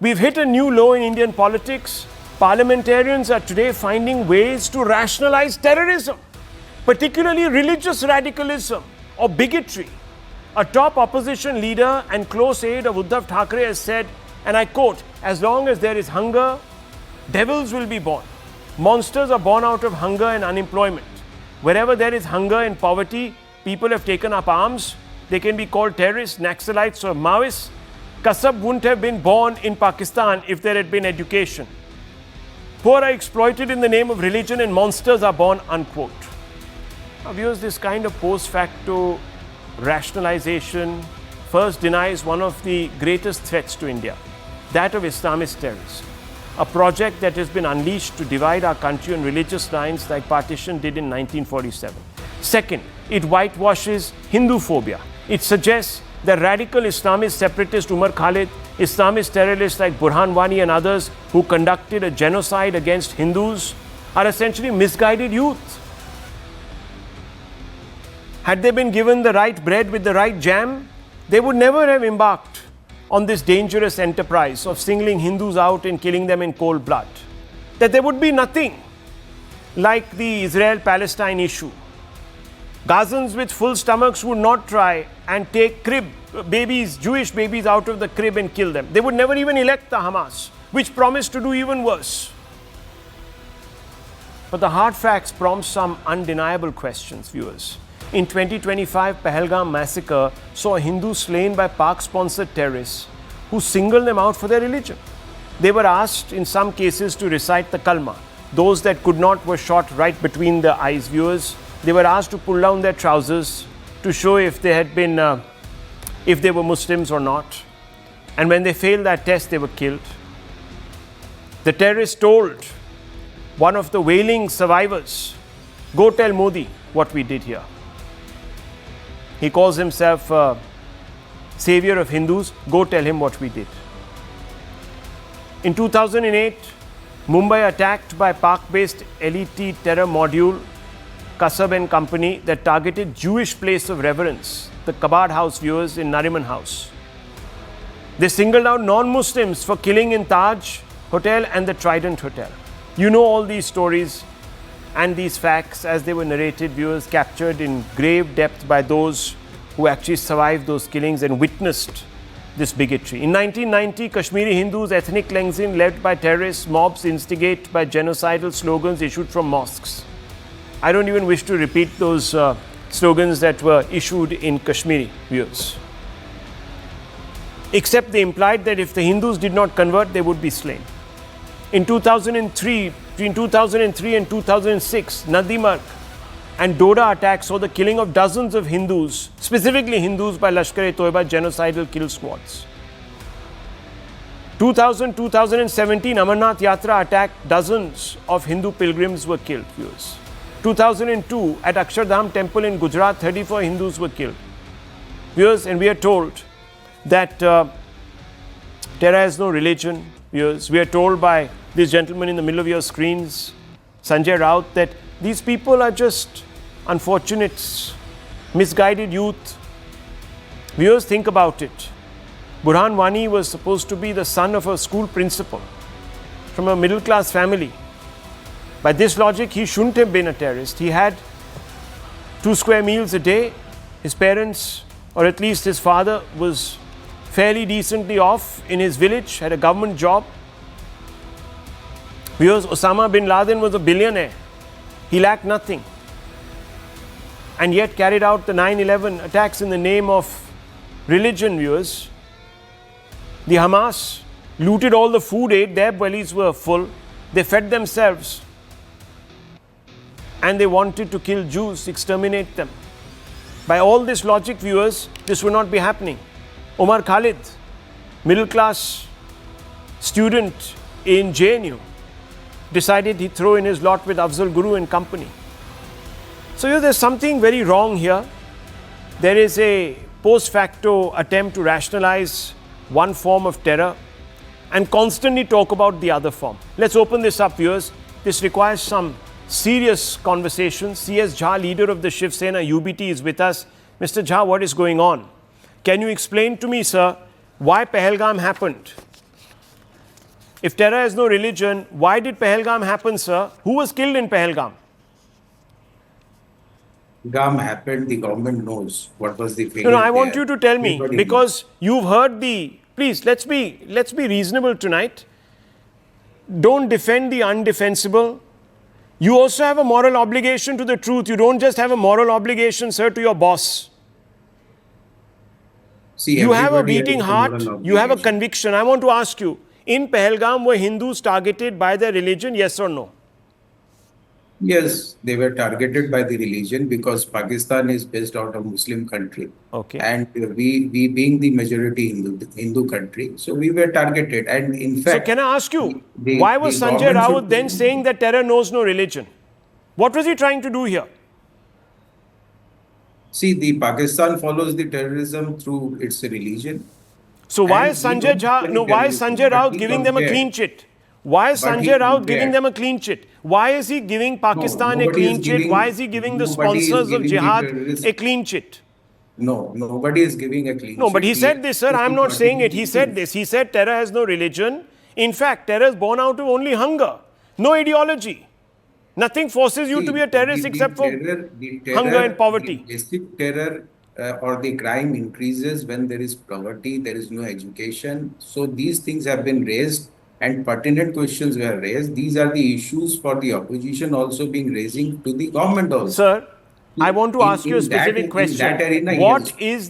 We've hit a new low in Indian politics. Parliamentarians are today finding ways to rationalize terrorism, particularly religious radicalism or bigotry. A top opposition leader and close aide of Uddhav Thackeray has said, and I quote, "As long as there is hunger, devils will be born. Monsters are born out of hunger and unemployment. Wherever there is hunger and poverty, people have taken up arms. They can be called terrorists, Naxalites or Maoists. Kasab wouldn't have been born in Pakistan if there had been education. Poor are exploited in the name of religion and monsters are born," unquote. Now, viewers, this kind of post facto rationalization first denies one of the greatest threats to India, that of Islamist terrorism, a project that has been unleashed to divide our country on religious lines like partition did in 1947. Second, it whitewashes Hindu phobia. It suggests that radical Islamist separatist Umar Khalid, Islamist terrorists like Burhan Wani and others who conducted a genocide against Hindus are essentially misguided youth. Had they been given the right bread with the right jam, they would never have embarked on this dangerous enterprise of singling Hindus out and killing them in cold blood. That there would be nothing like the Israel-Palestine issue. Gazans with full stomachs would not try and take babies, Jewish babies out of the crib and kill them. They would never even elect the Hamas, which promised to do even worse. But the hard facts prompt some undeniable questions, viewers. In 2025, Pahalgam massacre saw Hindus slain by Pak-sponsored terrorists who singled them out for their religion. They were asked, in some cases, to recite the kalma. Those that could not were shot right between the eyes, viewers. They were asked to pull down their trousers to show if they had been, if they were Muslims or not. And when they failed that test, they were killed. The terrorists told one of the wailing survivors, "Go tell Modi what we did here." He calls himself savior of Hindus. Go tell him what we did. In 2008, Mumbai attacked by Pak-based elite terror module Kasab and company that targeted Jewish place of reverence, the Kabad House, viewers, in Nariman House. They singled out non-Muslims for killing in Taj Hotel and the Trident Hotel. You know all these stories and these facts as they were narrated, viewers, captured in grave depth by those who actually survived those killings and witnessed this bigotry. In 1990, Kashmiri Hindus, ethnic cleansing led by terrorists, mobs instigate by genocidal slogans issued from mosques. I don't even wish to repeat those slogans that were issued in Kashmiri, viewers. Except they implied that if the Hindus did not convert, they would be slain. In 2003, between 2003 and 2006, Nadimarg and Doda attacks saw the killing of dozens of Hindus, specifically Hindus by Lashkar-e-Toiba genocidal kill squads. 2017 Amarnath Yatra attack, dozens of Hindu pilgrims were killed, viewers. 2002 at Akshardham temple in Gujarat, 34 Hindus were killed. Viewers, and we are told that terror has no religion, viewers. We are told by this gentleman in the middle of your screens, Sanjay Raut, that these people are just unfortunate, misguided youth. Viewers, think about it. Burhan Wani was supposed to be the son of a school principal from a middle-class family. By this logic, he shouldn't have been a terrorist. He had 2 square meals a day. His parents, or at least his father, was fairly decently off in his village, had a government job. Because Osama bin Laden was a billionaire. He lacked nothing. And yet carried out the 9/11 attacks in the name of religion, viewers. The Hamas looted all the food aid. Their bellies were full. They fed themselves. And they wanted to kill Jews, exterminate them. By all this logic, viewers, this would not be happening. Umar Khalid, middle class student in JNU, decided he'd throw in his lot with Afzal Guru and company. So there's something very wrong here. There is a post facto attempt to rationalize one form of terror and constantly talk about the other form. Let's open this up, viewers. This requires some serious conversation. C.S. Jha, leader of the Shiv Sena UBT, is with us. Mr. Jha, what is going on? Can you explain to me, sir, why Pahalgam happened? If terror has no religion, why did Pahalgam happen, sir? Who was killed in Pahalgam? Pahalgam happened, the government knows what was the No, failure I want there. you to tell me, Everybody because you've heard the. Please, let's be reasonable tonight. Don't defend the undefensible. You also have a moral obligation to the truth. You don't just have a moral obligation, sir, to your boss. See, You have a everybody has beating a heart, moral you have a obligation. conviction. I want to ask you, in Pahalgam, were Hindus targeted by their religion, yes or no? Yes, they were targeted by the religion because Pakistan is based out of Muslim country. Okay. And we being the majority Hindu country, so we were targeted. And in So fact, can I ask you, the, why was the Sanjay government Raut should then saying that terror knows no religion? What was he trying to do here? see the Pakistan follows the terrorism through its religion. So why And is we Sanjay don't Jha, have no, any why is terrorism, Sanjay but Raut he giving them a compared. clean chit? Why is But he Sanjay Raut giving compared. them a clean chit? Why is he giving Pakistan a Nobody is clean chit? giving. Why is he giving the Nobody is sponsors of giving the jihad terrorists. a clean chit? No, nobody is giving a clean No, but sheet. he said this, sir. I'm not saying it. He said this. this. He said terror has no religion. In fact, terror is born out of only hunger, no ideology. Nothing forces you to be a terrorist except for hunger and poverty. The basic terror or the crime increases when there is poverty, there is no education. So these things have been raised and pertinent questions were raised. These are the issues for the opposition also being raising to the government also. Sir, I want to ask you a specific question. In that arena, What yes.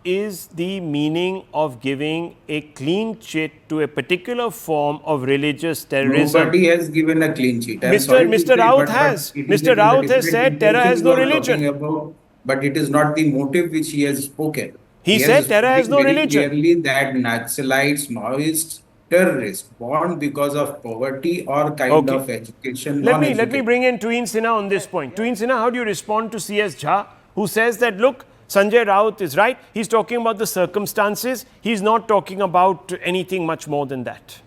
is the meaning of giving a clean chit to a particular form of religious terrorism? Nobody has given a clean sheet. Mr. Raut has. Mr. Raut has said terror has no religion. But it is not the motive which he has spoken. He has said terror has spoken no very religion. clearly that Naxalites, Maoists, terrorists born because of poverty or kind of education, Let me non-education. bring in Tuin Sinha on this point. Tuin Sinha, how do you respond to C.S. Jha, who says that, look, Sanjay Raut is right. He's talking about the circumstances. He's not talking about anything much more than that.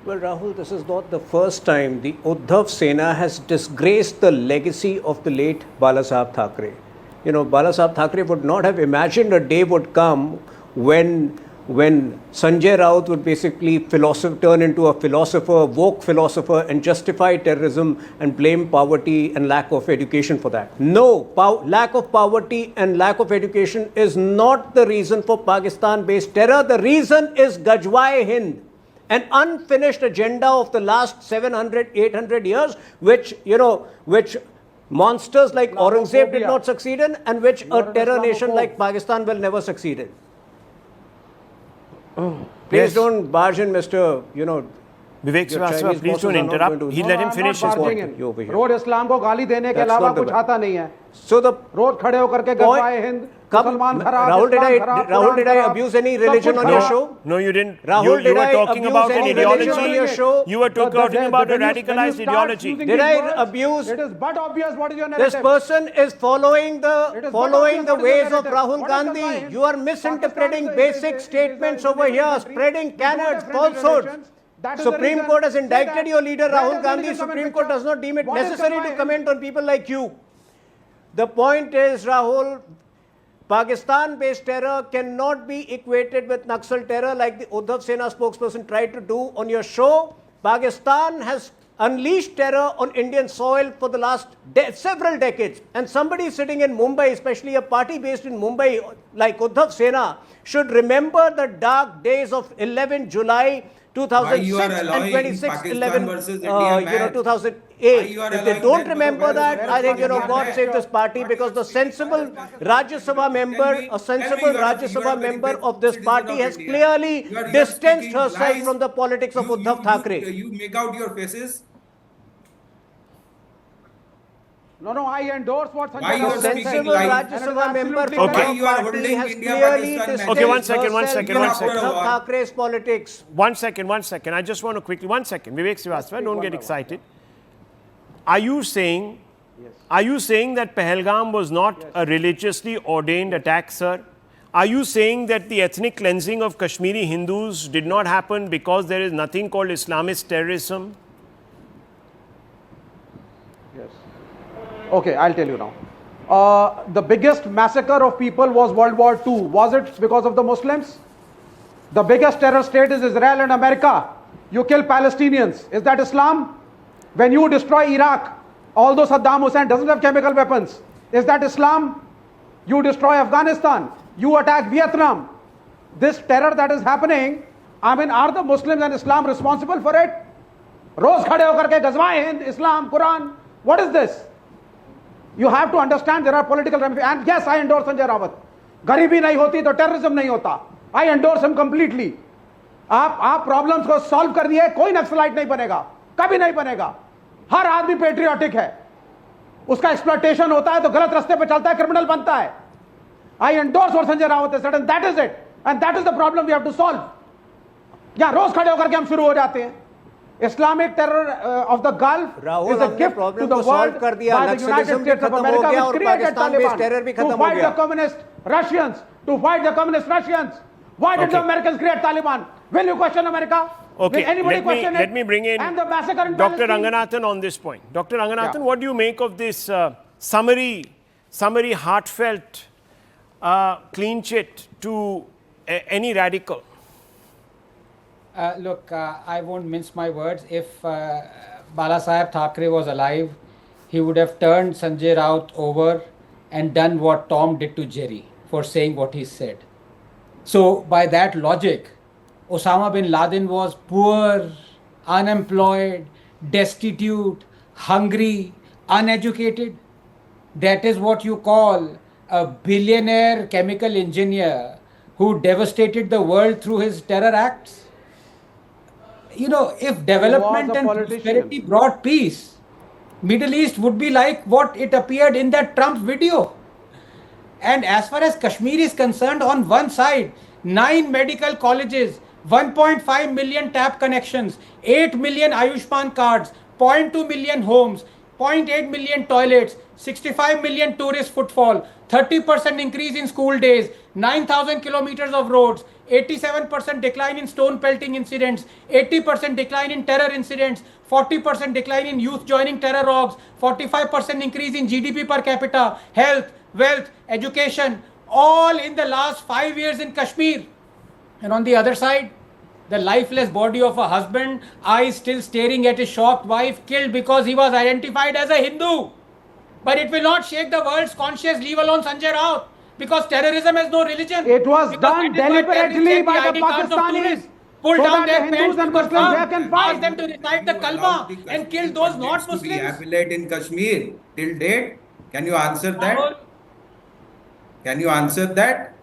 Well, Rahul, this is not the first time the Uddhav Sena has disgraced the legacy of the late Balasaheb Thackeray. You know, Balasaheb Thackeray would not have imagined a day would come when Sanjay Raut would basically turn into a philosopher, woke philosopher, and justify terrorism and blame poverty and lack of education for that. No, lack of poverty and lack of education is not the reason for Pakistan-based terror. The reason is Gajwa-e-Hind, an unfinished agenda of the last 700, 800 years, which monsters like Aurangzeb did not succeed in, and which a terror nation like Pakistan will never succeed in. Please don't barge in, Mr. Vivek Srivastava, please don't interrupt. He let him finish his point. रोज इस्लाम को गाली देने के अलावा कुछ आता नहीं है. So the रोज खड़े होकर के गजवाए हिंद, मुसलमान खराब, Rahul, did I abuse any religion on your show? No, you didn't. Rahul, you did were I talking abuse about an any religion on ideology. your show? You were talking about a radicalized ideology. Did I abuse? It is but obvious what is your narrative. This person is following the ways of Rahul What is Gandhi. Gandhi? You are misinterpreting basic statements over here, spreading canards, falsehoods. Supreme Court has indicted your leader Rahul Gandhi. Supreme Court does not deem it necessary to comment on people like you. The point is, Rahul, Pakistan-based terror cannot be equated with Naxal terror like the Uddhav Sena spokesperson tried to do on your show. Pakistan has unleashed terror on Indian soil for the last several decades. And somebody sitting in Mumbai, especially a party based in Mumbai like Uddhav Sena, should remember the dark days of 11 July 2006 and 26 11 2008. If they don't remember that, I think God save this party, because the sensible Rajya Sabha member of this party has clearly distanced herself from the politics of Uddhav Thackeray. You make out your faces. No, I endorse what Why you are The speaking sensible like- Rajya Sabha member from Okay. your You are party holding has India, clearly Pakistan distanced Okay, one second. herself from Uddhav Thackeray's politics. One second. I just want to quickly, Vivek Srivastava, don't get excited. Are you saying that Pahalgam was not a religiously ordained attack, sir? Are you saying that the ethnic cleansing of Kashmiri Hindus did not happen because there is nothing called Islamist terrorism? Yes. Okay, I'll tell you now. The biggest massacre of people was World War II. Was it because of the Muslims? The biggest terror state is Israel and America. You kill Palestinians. Is that Islam? When you destroy Iraq, although Saddam Hussein doesn't have chemical weapons, is that Islam? You destroy Afghanistan. You attack Vietnam. This terror that is happening, I mean, are the Muslims and Islam responsible for it? रोज खड़े होकर के गजवाए Hind, Islam, Quran. What is this? You have to understand there are political ramifications. And yes, I endorse Sanjay Rawat. गरीबी नहीं होती तो terrorism नहीं होता. I endorse him completely. आप प्रॉब्लम्स को सॉल्व कर दिए, कोई नक्सलाइट नहीं बनेगा, कभी नहीं बनेगा. हर आदमी पेट्रियोटिक है, उसका एक्सप्लॉयटेशन होता है तो गलत रास्ते पे चलता है, क्रिमिनल बनता है. I endorse what Sanjay Rawat has said, and that is it. And that is the problem we have to solve. यहाँ रोज खड़े होकर के हम शुरू हो जाते हैं. Islamic terror of the Gulf is a gift to the world by the United States of America, which created Taliban to fight the communist Russians. Why did the Americans create Taliban? Will you question America? Okay, Will anybody question it? let me bring in and the massacre in Dr. Palestine? Ranganathan on this point. Dr. Ranganathan, Yeah. what do you make of this summary, heartfelt clean chit to any radical? Look, I won't mince my words. If Balasaheb Thackeray was alive, he would have turned Sanjay Raut over and done what Tom did to Jerry for saying what he said. So, by that logic, Osama bin Laden was poor, unemployed, destitute, hungry, uneducated. That is what you call a billionaire chemical engineer who devastated the world through his terror acts. You know, if development and prosperity brought peace, Middle East would be like what it appeared in that Trump video. And as far as Kashmir is concerned, on one side, 9 medical colleges, 1.5 million tap connections, 8 million Ayushman cards, 0.2 million homes, 0.8 million toilets, 65 million tourist footfall, 30% increase in school days, 9,000 kilometers of roads, 87% decline in stone pelting incidents, 80% decline in terror incidents, 40% decline in youth joining terror orgs, 45% increase in GDP per capita, health, wealth, education, all in the last 5 years in Kashmir. And on the other side, the lifeless body of a husband, eyes still staring at his shocked wife, killed because he was identified as a Hindu. But it will not shake the world's conscience, leave alone Sanjay Raut, because terrorism has no religion. It was done deliberately by the Pakistanis. Pull so down that their the Hindus pants and Muslims they can ask fight. them to recite the kalma and kill those not Muslims. Rehabilitate in Kashmir till date. Can you answer that? Can you answer that?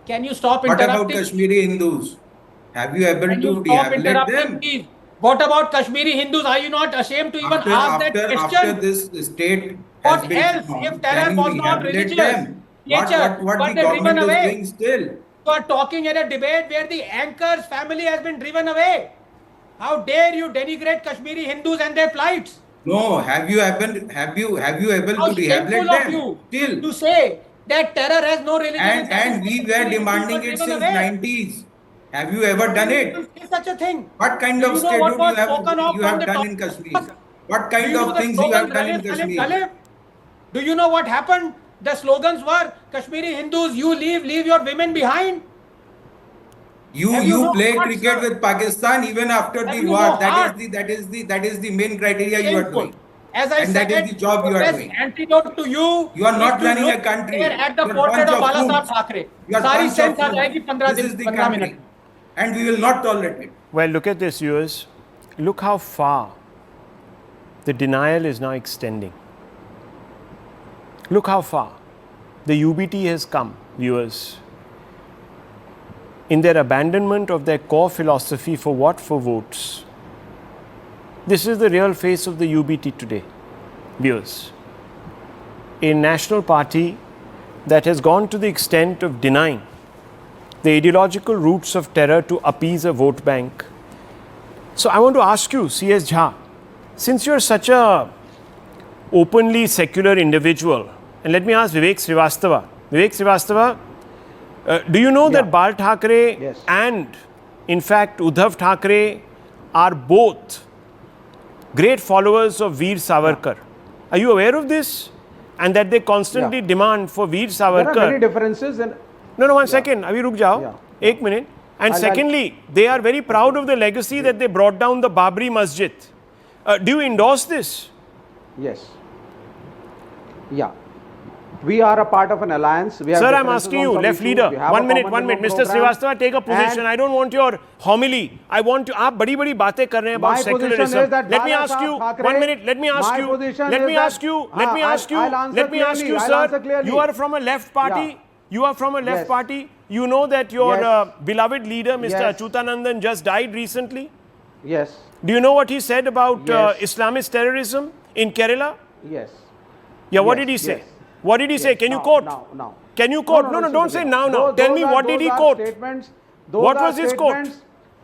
Can you stop What interrupting? about Kashmiri Hindus? Have you able Can to you stop rehabilitate interrupting, them? please? What about Kashmiri Hindus? Are you not ashamed to even ask that question? After this state has What been else formed, if terror can you was not rehabilitate religious them? nature, What but the they're driven government is away? doing still? You are talking at a debate where the anchor's family has been driven away. How dare you denigrate Kashmiri Hindus and their plights? No, have you able to How rehabilitate shameful of them? you Still. to say that terror has no religion. And we were demanding it since 90s. Have you ever done it? Say such a thing. What kind Do of you know statute what was you spoken of have from the done in top? Kashmir? What Do kind you know of the things you slogan, have done in Khalif, Khalif, Kashmir? Khalif? Do you know what happened? The slogans were Kashmiri Hindus, you leave your women behind. You no play heart, cricket sir? with Pakistan even after Have the you war. no That heart? is the main criteria you are Shameful. doing. As I And said, that is the job you the are best doing. antidote to you. You are not is to running a look country. there at the You are portrait bunch of of Balasaheb fools. Thackeray. You are Sari bunch sense of aa jayegi fools. 15 This is the 15 country. minute. And we will not tolerate it. Well, look at this, viewers. Look how far the denial is now extending. Look how far the UBT has come, viewers, in their abandonment of their core philosophy for what? For votes. This is the real face of the UBT today, viewers. A national party that has gone to the extent of denying the ideological roots of terror to appease a vote bank. So I want to ask you, C.S. Jha, since you're such a openly secular individual, and let me ask Vivek Srivastava. Vivek Srivastava, do you know that Bal Thackeray and, in fact, Uddhav Thackeray are both great followers of Veer Savarkar? Are you aware of this? And that they constantly demand for Veer Savarkar. There are many differences in. No, 1 second. Abhi ruk jao. 1 minute. And secondly, they are very proud of the legacy that they brought down the Babri Masjid. Do you endorse this? Yes. Yeah. We are a part of an alliance. We have Sir, I'm differences asking on you, some left issues. leader, We have a 1 minute, common 1 minute. Mr. program. Srivastava, take a position. I don't want your homily. I want you, आप बड़ी बड़ी बातें कर रहे हैं about My position secularism. is that Let me Bala ask you, Saheb Thackeray, 1 minute, let me ask my you, position let is me that- ask you, let me ask you, I'll answer let me ask you, clearly, I'll answer sir, clearly. you are from a left party. Yeah. You are from a left Yes. party. You know that your Yes. beloved leader, Mr. Yes. Achyutanandan, just died recently. Yes. Do you know what he said about Yes. Islamist terrorism in Kerala? Yes. Yeah, what Yes, did he say? yes. What did he say? Can you Now, quote? Now. Can you quote? No, don't say now. Tell me, what did he quote? What was his quote?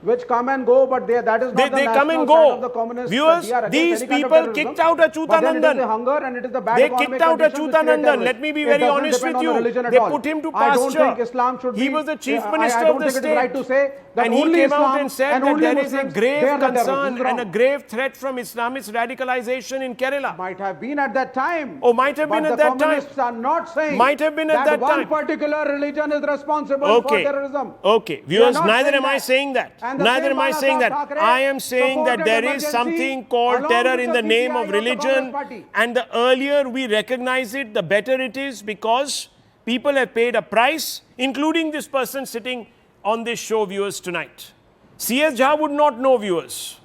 Which come and go, but that is not the They come and national go. side of the communists. Viewers, We are against these any kind of people terrorism. kicked out But then it Achyutanandan. is the hunger and it is the bad They economic kicked out conditions which create Achyutanandan. terrorism. Let me be It very doesn't honest depend with on the you. religion at They all. put him to I don't pasture. think Islam should be. He was the chief I minister don't of the think it is right to state. say that And he only came out Islam and said and that only there is a Muslims, grave they are the terrorists. This concern is and a wrong. grave threat from Islamist radicalization in Kerala. Might have been at that time. Oh, might have been but at the that time. communists are not saying Might have been at that one time. particular religion is responsible Okay. for terrorism. Okay. We are Viewers, not neither saying am I that. saying that. And the Neither same am I Bala saying Saheb that. Thackeray I am saying that supported there is emergency something called along terror with in the the name CPI of of the religion. Congress Party. And the earlier we recognize it, the better it is, because people have paid a price, including this person sitting on this show, viewers, tonight. C.S. Jha would not know, viewers.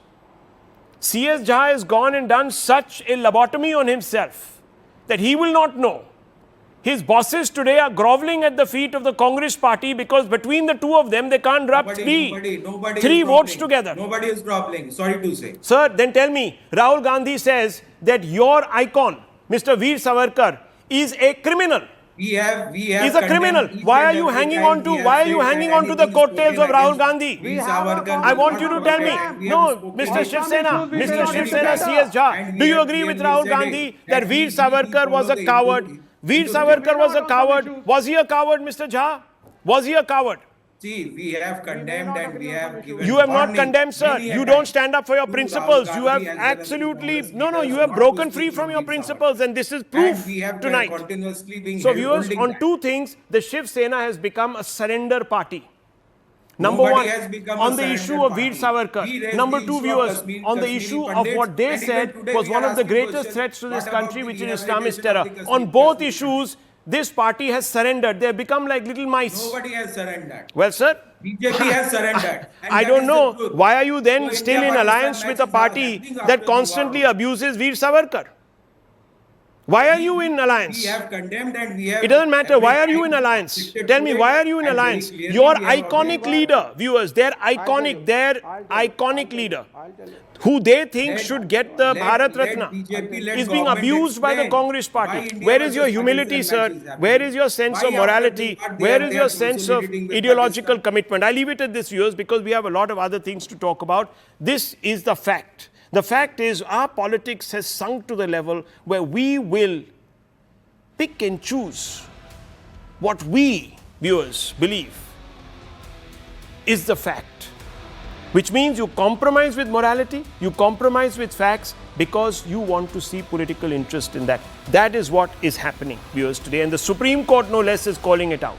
C.S. Jha has gone and done such a lobotomy on himself that he will not know. His bosses today are groveling at the feet of the Congress party because between the two of them, they can't rub Nobody three is votes groveling. together. Nobody is groveling. Sorry to say. Sir, then tell me, Rahul Gandhi says that your icon, Mr. Veer Savarkar, is a criminal. We have Is a criminal. condemned each Why are and you every hanging time on to? we have Why are you said hanging that on to the anything coattails of spoken Rahul against Gandhi? Veer Savarkar I was want not you to our tell me. friend. We No, have spoken Mr. against Shiv him. Sena, we Mr. will Shiv not Sena, together. C.S. Jha. And Do we you have agree with clearly Rahul said Gandhi it, that that Veer we Savarkar was follow a the coward? Hindu- Veer Hindu Savarkar was a on some coward. issues. Was he a coward, Mr. Jha? Was he a coward? See, we have condemned and we have given You have not warning condemned, sir. many a You don't time stand up for your to principles. Rahul You have Gandhi as well as to absolutely, Congress no, you leaders have not broken to free speak from on your Veer principles, Savarkar. and this is And proof we have tonight. continuously been So, viewers, holding on that. two things, the Shiv Sena has become a surrender party. Number Nobody one, has become a on the surrender issue of Veer party. Savarkar. We raised Number the two, issue of viewers, on the Kashmiri issue of Pandits, what they and even said today was we one are of the asking greatest questions, threats to this what about country, the which is rehabilitation Islamist of terror. the Kashmiri On both Kashmiri issues, this party has surrendered. They have become like little mice. Nobody has surrendered. Well, sir, BJP has surrendered. And I that don't is the know truth. why are you then So still in India-Pakistan alliance with a matches are party happening after that the constantly war. abuses Veer Savarkar? Why are you in alliance? We have condemned and we have. It doesn't matter. every Why are you time in alliance? restricted Tell me, to why it, are you in and very alliance? clearly Your we have iconic agreed. leader, viewers, their iconic leader, who they think should get the Bharat Ratna, is being abused by the Congress party. Where is your humility, sir? Where is your sense of morality? Where is your sense of ideological commitment? I leave it at this, viewers, because we have a lot of other things to talk about. This is the fact. The fact is, our politics has sunk to the level where we will pick and choose what we, viewers, believe is the fact. Which means you compromise with morality, you compromise with facts because you want to see political interest in that. That is what is happening, viewers, today. And the Supreme Court, no less, is calling it out.